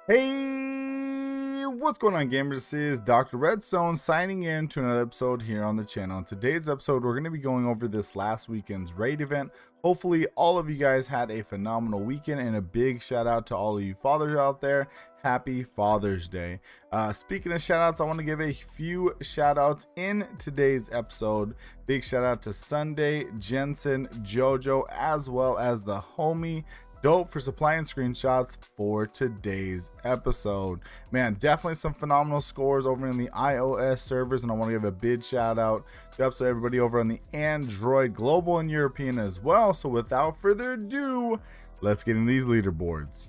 Hey, what's going on, gamers? This is Dr. Redstone signing in to another episode here on the channel. In today's episode, we're going to be going over this last weekend's raid event. Hopefully, all of you guys had a phenomenal weekend, and a big shout out to all of you fathers out there. Happy Father's Day. Speaking of shout outs, I want to give a few shout outs in today's episode. Big shout out to Sunday, Jensen, Jojo, as well as the homie Dope for supplying screenshots for today's episode. Man, definitely some phenomenal scores over in the iOS servers, and I want to give a big shout out to everybody over on the Android, global, and European as well. So without further ado, let's get in these leaderboards.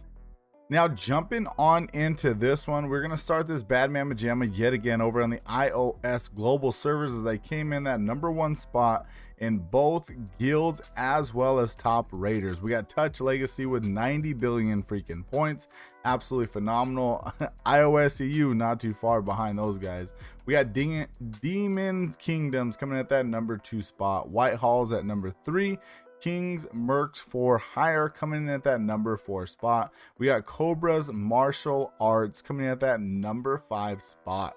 Now, jumping on into this one, we're going to start this Bad Mama Jamma yet again over on the iOS global servers, as they came in that #1 spot in both guilds as well as top raiders. We got Touch Legacy with 90 billion freaking points. Absolutely phenomenal. iOS EU not too far behind those guys. We got Demon Kingdoms coming at that #2 spot. Whitehall's at #3. Kings Mercs for Hire coming in at that #4 spot. We got Cobra's Martial Arts coming in at that #5 spot.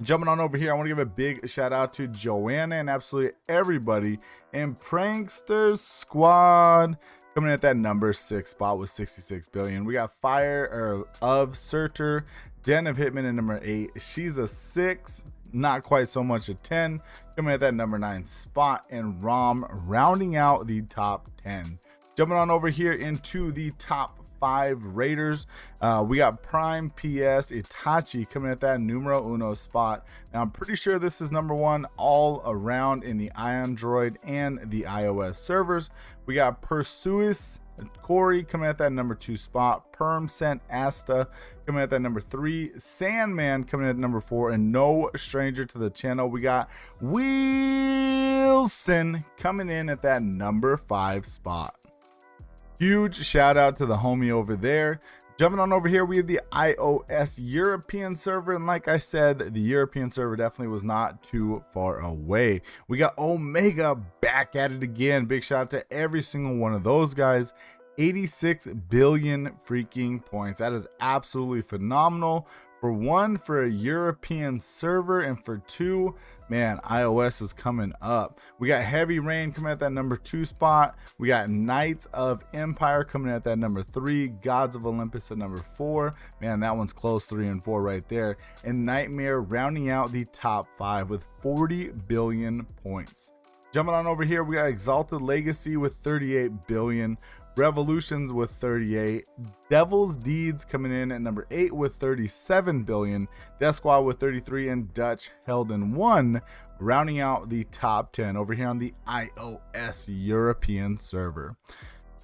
Jumping on over here, I want to give a big shout out to Joanna and absolutely everybody in Prankster Squad coming in at that #6 spot with 66 billion. We got Fire of Surtur, Den of Hitman at #8. She's a 6. Not quite so much a 10, coming at that #9 spot, and Rom rounding out the top 10. Jumping on over here into the top 5 raiders, we got Prime PS Itachi coming at that #1 spot. Now, I'm pretty sure this is #1 all around in the Android and the iOS servers. We got Perseus Corey coming at that #2 spot. Perm Sent Asta coming at that #3. Sandman coming at #4, and no stranger to the channel, we got Wilson coming in at that #5 spot. Huge shout out to the homie over there. Jumping on over here, we have the iOS European server, and like I said, the European server definitely was not too far away. We got Omega back at it again. Big shout out to every single one of those guys. 86 billion freaking points. That is absolutely phenomenal. For one, for a European server, and for two, man, iOS is coming up. We got Heavy Rain coming at that #2 spot. We got Knights of Empire coming at that #3. Gods of Olympus at #4. Man, that one's close, 3 and 4 right there. And Nightmare rounding out the top 5 with 40 billion points. Jumping on over here, we got Exalted Legacy with 38 billion. Revolutions with 38. Devil's Deeds coming in at #8 with 37 billion. Death Squad with 33, and Dutch held in 1 rounding out the top 10 over here on the iOS European server.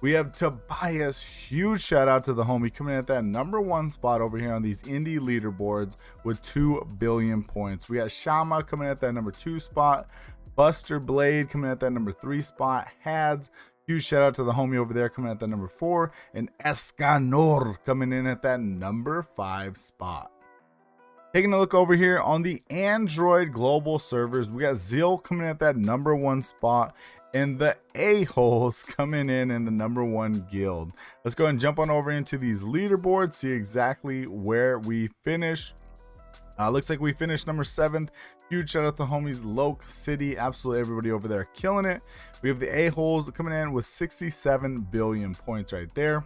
We have Tobias, huge shout out to the homie, coming in at that #1 spot over here on these indie leaderboards with 2 billion points. We got Shama coming in at that #2 spot. Buster Blade coming in at that #3 spot. Hads, huge shout out to the homie over there coming at that #4, and Escanor coming in at that #5 spot. Taking a look over here on the Android global servers, we got Zeal coming at that #1 spot, and the A-holes coming in the #1 guild. Let's go ahead and jump on over into these leaderboards, see exactly where we finish. Looks like we finished #7. Huge shout out to homies Loke City, absolutely everybody over there killing it. We have the A-holes coming in with 67 billion points right there.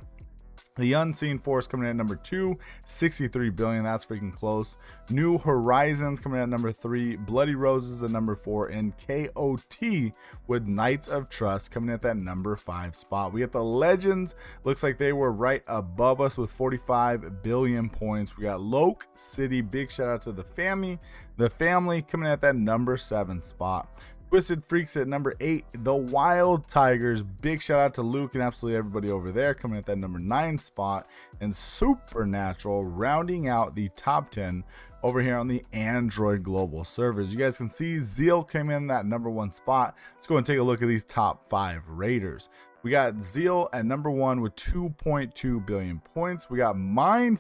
The Unseen Force coming in at #2, 63 billion. That's freaking close. New Horizons coming in at #3. Bloody Roses at #4, and KOT with Knights of Trust coming in at that #5 spot. We got the Legends. Looks like they were right above us with 45 billion points. We got Loke City. Big shout out to the family. The family coming in at that #7 spot. Twisted Freaks at #8. The Wild Tigers, big shout out to Luke and absolutely everybody over there coming at that #9 spot. And Supernatural rounding out the top 10 over here on the Android global servers. You guys can see Zeal came in that #1 spot. Let's go and take a look at these top 5 raiders. We got Zeal at #1 with 2.2 billion points. We got Mind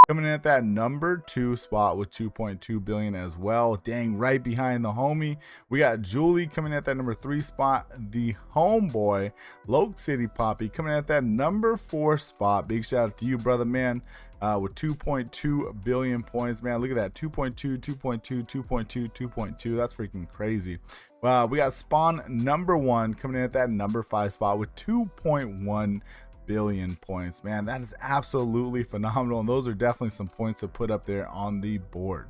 Coming in at that number 2 spot with 2.2 billion as well. Dang, right behind the homie. We got Julie coming in at that number 3 spot. The homeboy, Loke City Poppy, coming in at that number 4 spot. Big shout out to you, brother man, with 2.2 billion points, man. Look at that, 2.2, 2.2, 2.2, 2.2. That's freaking crazy. We got Spawn number 1 coming in at that number 5 spot with 2.1 billion points, man. That is absolutely phenomenal, and those are definitely some points to put up there on the board.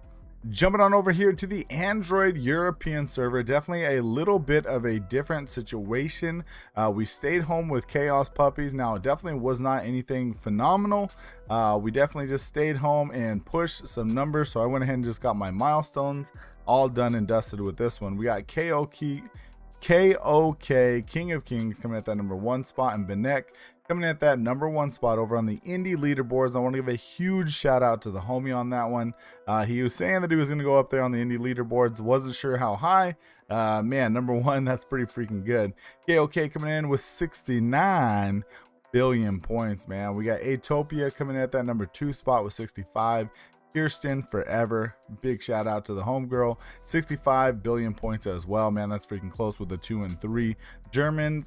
Jumping on over here to the Android European server, definitely a little bit of a different situation. We stayed home with Chaos Puppies. Now, it definitely was not anything phenomenal. We definitely just stayed home and pushed some numbers, so I went ahead and just got my milestones all done and dusted with this one. We got KOK King of Kings coming at that number 1 spot, and Benek coming at that number 1 spot over on the indie leaderboards. I want to give a huge shout out to the homie on that one. He was saying that he was going to go up there on the indie leaderboards. Wasn't sure how high. Man, number 1, that's pretty freaking good. KOK coming in with 69 billion points, man. We got Atopia coming in at that number 2 spot with 65. Kirsten forever, big shout out to the homegirl, 65 billion points as well, man. That's freaking close with the 2 and 3. German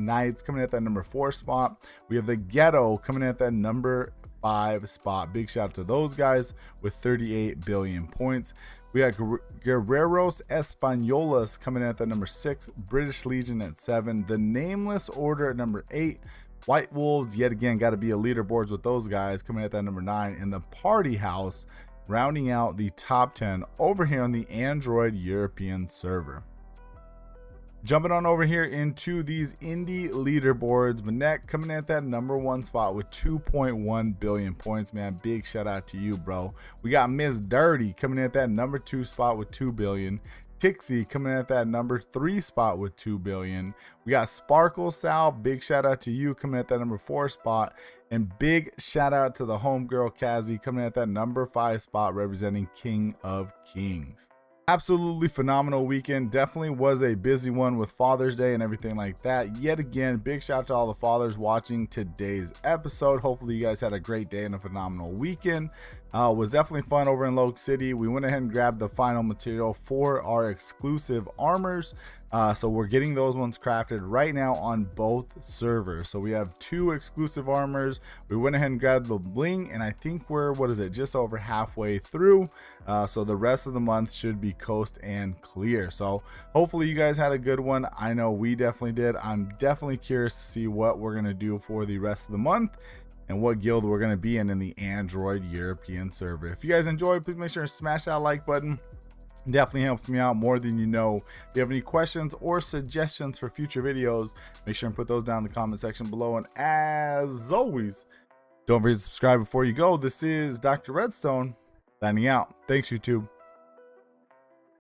Knights coming at that number 4 spot. We have the Ghetto coming at that number 5 spot. Big shout out to those guys with 38 billion points. We got Guerreros Españolas coming in at that number 6. British Legion at 7. The Nameless Order at number 8. White Wolves, yet again, got to be a leaderboards with those guys, coming at that number 9. And the Party House rounding out the top 10 over here on the Android European server. Jumping on over here into these indie leaderboards, Benek coming at that number 1 spot with 2.1 billion points, man. Big shout out to you, bro. We got Miss Dirty coming at that number 2 spot with 2 billion. Tixie coming at that number 3 spot with 2 billion. We got Sparkle Sal, big shout out to you, coming at that number 4 spot. And big shout out to the homegirl Kazi coming at that number 5 spot, representing King of Kings. Absolutely phenomenal weekend. Definitely was a busy one with Father's Day and everything like that. Yet again, big shout out to all the fathers watching today's episode. Hopefully you guys had a great day and a phenomenal weekend. Was definitely fun over in Loke City. We went ahead and grabbed the final material for our exclusive armors. So we're getting those ones crafted right now on both servers. So we have 2 exclusive armors. We went ahead and grabbed the bling, and I think we're, what is it, just over halfway through. So the rest of the month should be coast and clear. So hopefully you guys had a good one. I know we definitely did. I'm definitely curious to see what we're going to do for the rest of the month and what guild we're going to be in the Android European server. If you guys enjoyed, please make sure to smash that like button. Definitely helps me out more than you know. If you have any questions or suggestions for future videos, make sure and put those down in the comment section below. And as always, don't forget to subscribe before you go. This is Dr. Redstone signing out. Thanks, YouTube.